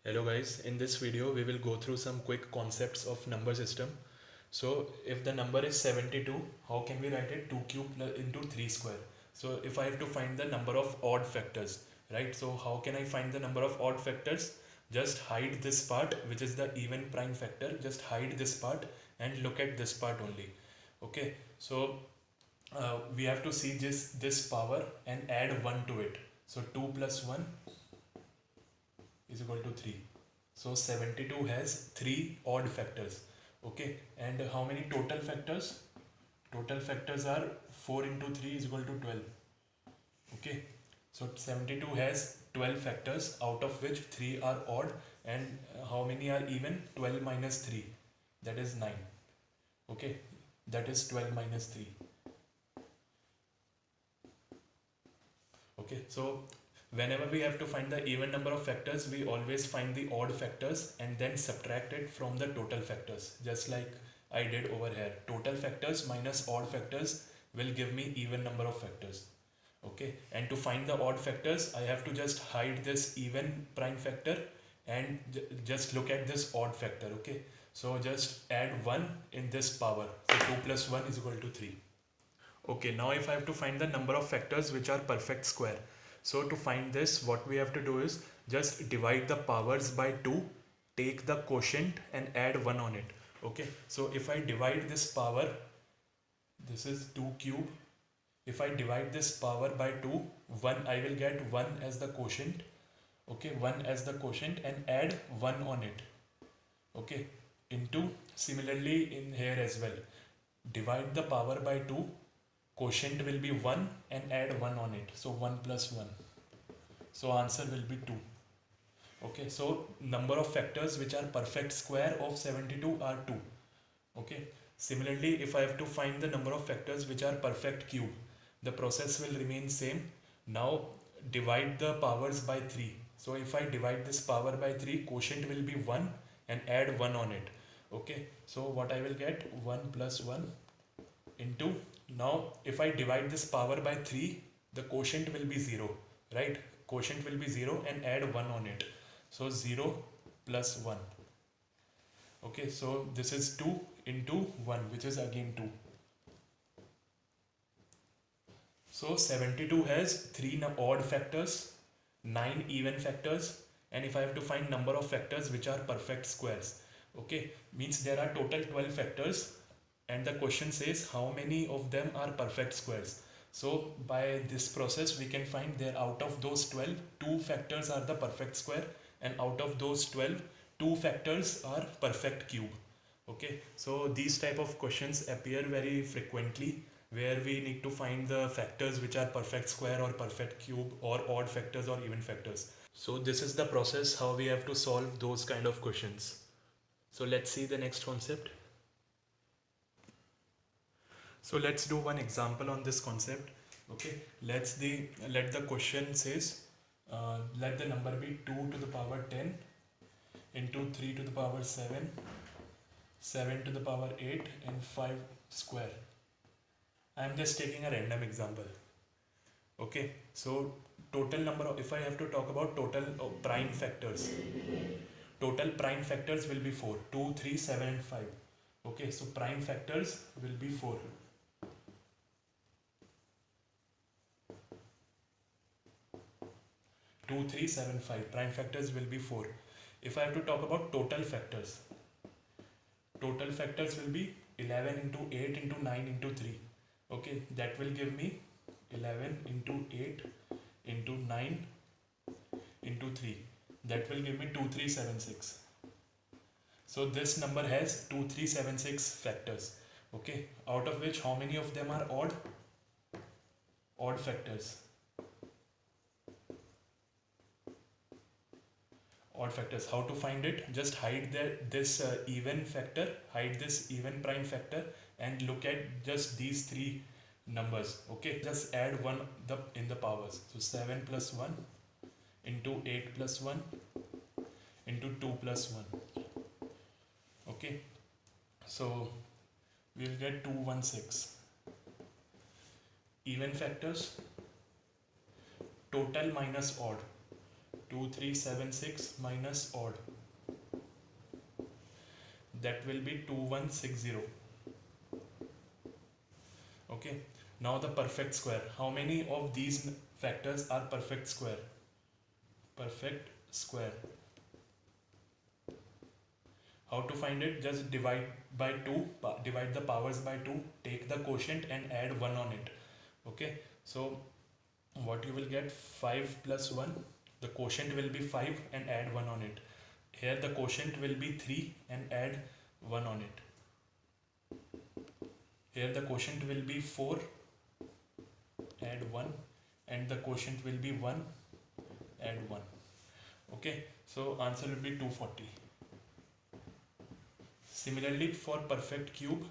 Hello guys, in this video we will go through some quick concepts of number system. So if the number is 72, how can we write it 2 cube into 3 square? So if I have to find the number of odd factors, right? So how can I find the number of odd factors? Just hide this part, which is the even prime factor. Just hide this part and look at this part only. Okay, so we have to see this power and add 1 to it. So 2 plus 1 is equal to 3. So 72 has 3 odd factors. Okay, and how many total factors? Total factors are 4 into 3 is equal to 12. Okay, so 72 has 12 factors, out of which 3 are odd, and how many are even? 12 minus 3, that is 9. Okay, that is 12 minus 3. Okay, so whenever we have to find the even number of factors, we always find the odd factors and then subtract it from the total factors, just like I did over here. Total factors minus odd factors will give me even number of factors. Okay, and to find the odd factors, I have to just hide this even prime factor and just look at this odd factor. Okay, so just add 1 in this power. So 2 plus 1 is equal to 3. Okay, now if I have to find the number of factors which are perfect square. So to find this, what we have to do is just divide the powers by 2, take the quotient and add 1 on it. Okay, so if I divide this power, this is 2 cube. If I divide this power by 2, 1, I will get 1 as the quotient. Okay, 1 as the quotient and add 1 on it. Okay, into, similarly in here as well, divide the power by 2, quotient will be 1 and add 1 on it, so 1 plus 1, so answer will be 2. Okay, so number of factors which are perfect square of 72 are 2. Okay, similarly if I have to find the number of factors which are perfect cube, the process will remain same. Now divide the powers by 3. So if I divide this power by 3, quotient will be 1 and add 1 on it. Okay, so what I will get, 1 plus 1 into, now if I divide this power by 3, the quotient will be 0, right? Quotient will be 0 and add 1 on it, so 0 plus 1. Okay, so this is 2 into 1, which is again 2. So 72 has 3 odd factors, 9 even factors, and if I have to find number of factors which are perfect squares, okay, means there are total 12 factors, and the question says how many of them are perfect squares. So by this process we can find there, out of those 12, 2 factors are the perfect square, and out of those 12, 2 factors are perfect cube. Okay, so these type of questions appear very frequently, where we need to find the factors which are perfect square or perfect cube or odd factors or even factors. So this is the process how we have to solve those kind of questions. So let's see the next concept. So let's do one example on this concept. Okay, let the question says let the number be 2 to the power 10 into 3 to the power 7, 7 to the power 8 and 5 square. I am just taking a random example. Okay, so total number of, if I have to talk about total prime factors, total prime factors will be 4, 2, 3, 7 and 5. Okay, so prime factors will be 4. 2, 3, 7, 5. Prime factors will be 4. If I have to talk about total factors will be 11 into 8 into 9 into 3. Okay, that will give me 11 into 8 into 9 into 3. That will give me 2376. So this number has 2376 factors. Okay, out of which how many of them are odd? Odd factors. Odd factors, how to find it? Just hide this even factor, hide this even prime factor, and look at just these 3 numbers. Okay, just add 1 in the powers, so 7 plus 1 into 8 plus 1 into 2 plus 1. Okay, so we'll get 216. Even factors, total minus odd. 2376 minus odd, that will be 2160. Okay, now the perfect square. How many of these factors are perfect square? Perfect square. How to find it? Just divide by 2, divide the powers by 2, take the quotient and add 1 on it. Okay, so what you will get, 5 plus 1, the quotient will be 5 and add 1 on it. Here the quotient will be 3 and add 1 on it. Here the quotient will be 4, add 1, and the quotient will be 1, add 1. Okay, so answer will be 240. Similarly, for perfect cube,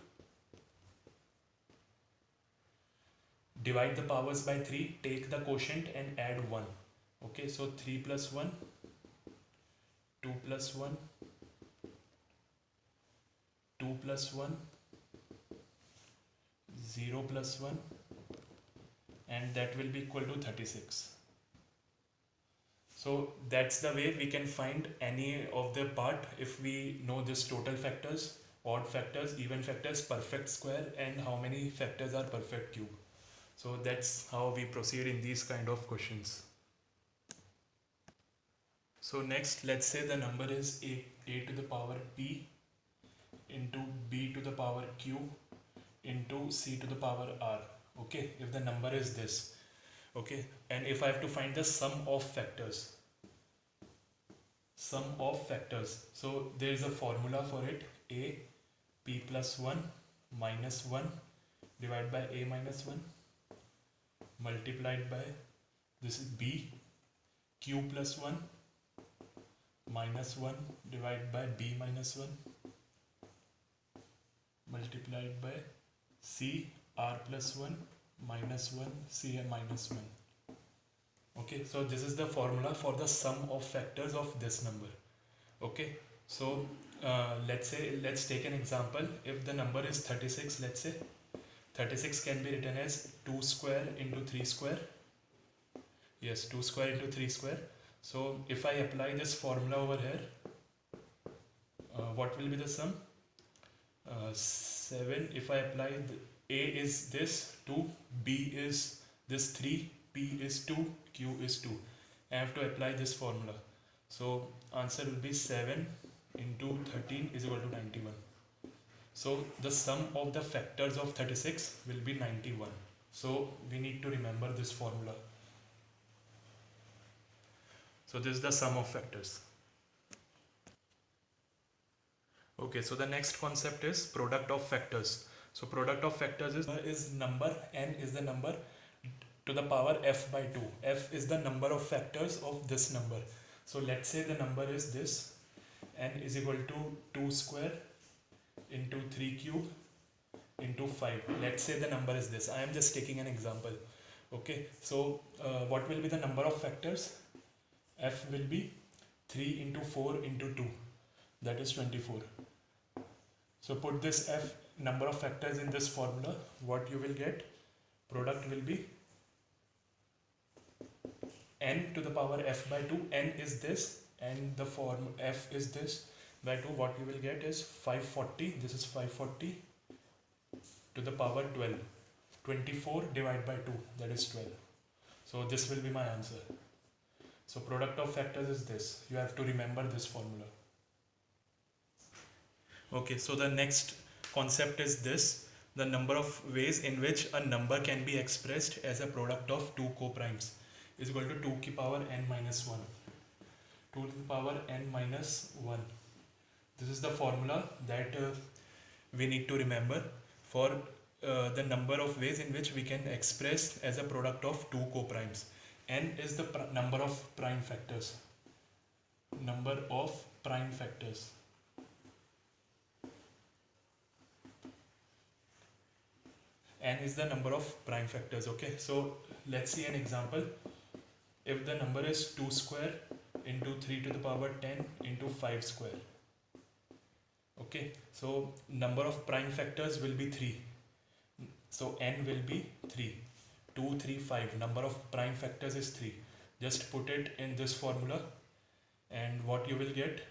divide the powers by 3, take the quotient and add 1. Okay, so 3 plus 1, 2 plus 1, 2 plus 1, 0 plus 1, and that will be equal to 36. So that's the way we can find any of the part if we know this total factors, odd factors, even factors, perfect square, and how many factors are perfect cube. So that's how we proceed in these kind of questions. So next, let's say the number is a to the power p into b to the power q into c to the power r. Okay, if the number is this. Okay, and if I have to find the sum of factors, so there is a formula for it. A p plus 1 minus 1 divided by a minus 1 multiplied by, this is b, q plus 1 minus 1 divided by b minus 1 multiplied by c r plus 1 minus 1 c minus 1. Okay, so this is the formula for the sum of factors of this number. Okay, so let's take an example. If the number is 36, let's say 36 can be written as 2 square into 3 square. Yes, 2 square into 3 square. So if I apply this formula over here, what will be the sum? 7. If I apply a is this 2, b is this 3, p is 2, q is 2. I have to apply this formula. So answer will be 7 into 13 is equal to 91. So the sum of the factors of 36 will be 91. So we need to remember this formula. So this is the sum of factors. Okay, so the next concept is product of factors. So product of factors is number, n is the number to the power f by 2. F is the number of factors of this number. So let's say the number is this, n is equal to 2 square into 3 cube into 5. Let's say the number is this. I am just taking an example. Okay, so what will be the number of factors? F will be 3 into 4 into 2, that is 24. So put this f number of factors in this formula. What you will get? Product will be n to the power f by 2. N is this and the form f is this by 2. What you will get is 540. This is 540 to the power 12. 24 divided by 2, that is 12. So this will be my answer. So product of factors is this. You have to remember this formula. Okay, so the next concept is this. The number of ways in which a number can be expressed as a product of two coprimes is equal to 2 to the power n minus 1. 2 to the power n minus 1. This is the formula that we need to remember for the number of ways in which we can express as a product of two coprimes. N is the number of prime factors. Number of prime factors. N is the number of prime factors. Okay, so let's see an example. If the number is 2 square into 3 to the power 10 into 5 square. Okay, so number of prime factors will be 3. So n will be 3. 2, 3, 5. Number of prime factors is 3. just put it in this formula, and what you will get,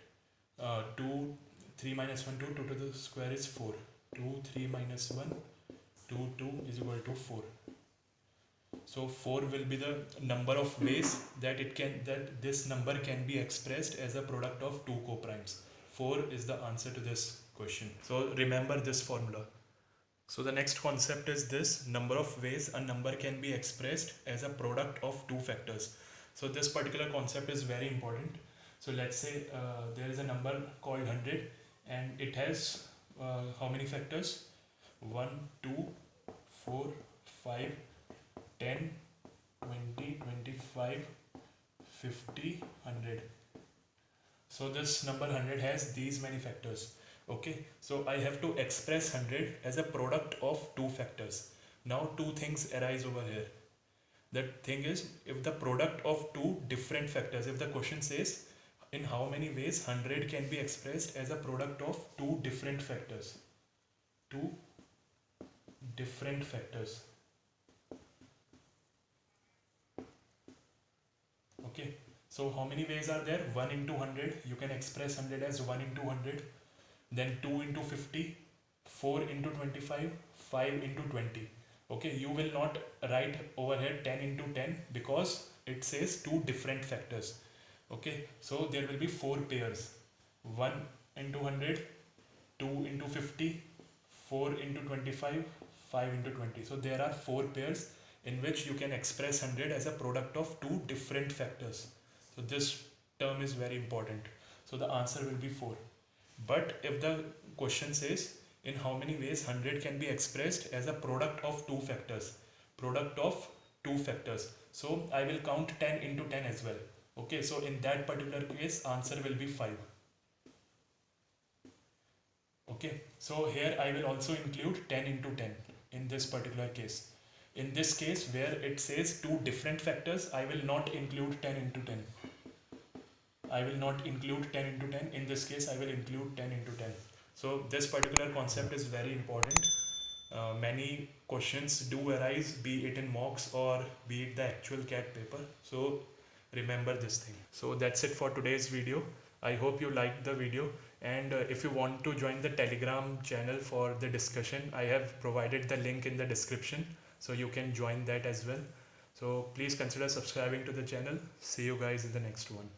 2 3 minus 1 2 2 to the square is 4, 2 3 minus 1 2 2 is equal to 4. So 4 will be the number of ways that this number can be expressed as a product of two coprimes. 4 is the answer to this question. So remember this formula. So the next concept is this: number of ways a number can be expressed as a product of two factors. So this particular concept is very important. So let's say there is a number called 100, and it has how many factors? 1 2 4 5 10 20 25 50 100. So this number 100 has these many factors. Okay, so I have to express 100 as a product of two factors. Now two things arise over here. The thing is, if the product of two different factors, if the question says in how many ways 100 can be expressed as a product of two different factors, two different factors. Okay, so how many ways are there? 1 into 100, you can express 100 as 1 into 100, then 2 into 50, 4 into 25, 5 into 20. Okay, you will not write over here 10 into 10 because it says two different factors. Okay, so there will be 4 pairs: 1 into 100, 2 into 50, 4 into 25, 5 into 20. So there are 4 pairs in which you can express 100 as a product of two different factors. So this term is very important. So the answer will be 4. But if the question says in how many ways 100 can be expressed as a product of two factors, so I will count 10 into 10 as well. Okay, so in that particular case, answer will be 5. Okay, so here I will also include 10 into 10 in this particular case. In this case where it says two different factors, I will not include 10 into 10. I will not include 10 into 10. In this case, I will include 10 into 10. So this particular concept is very important. Many questions do arise, be it in mocks or be it the actual CAT paper. So remember this thing. So that's it for today's video. I hope you liked the video, and if you want to join the Telegram channel for the discussion, I have provided the link in the description, so you can join that as well. So please consider subscribing to the channel. See you guys in the next one.